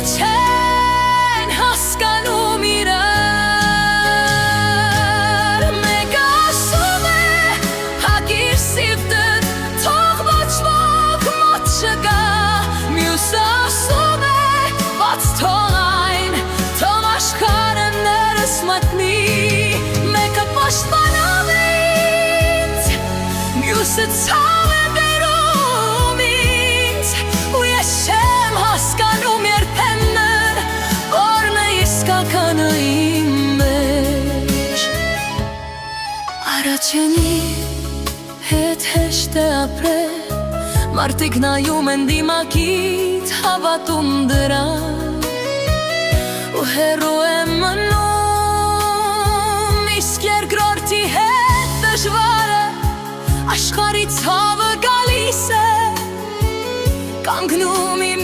չեն հասկանում իրար Մեկը ասում է հագիր սիրտդ թող ոչ ոք մոտ չգա Մյուսը ասում է բաց թող այն թող աշխարհը ներս մտնի Մեկը պաշտպանում է ինձ մյուսը ցավ է բերում ինձ ու ես չեմ հասկանում երբեմն որն է իսկականը իմ մեջ Առաջինի հետ հեշտ է ապրել Մարդիկ նայում են դիմակից հավատում դրան ու հեռու եմ մնում իսկ երկրորդի հետ դժվար է Աշխարհի ցավը գալիս է կանգնում իմ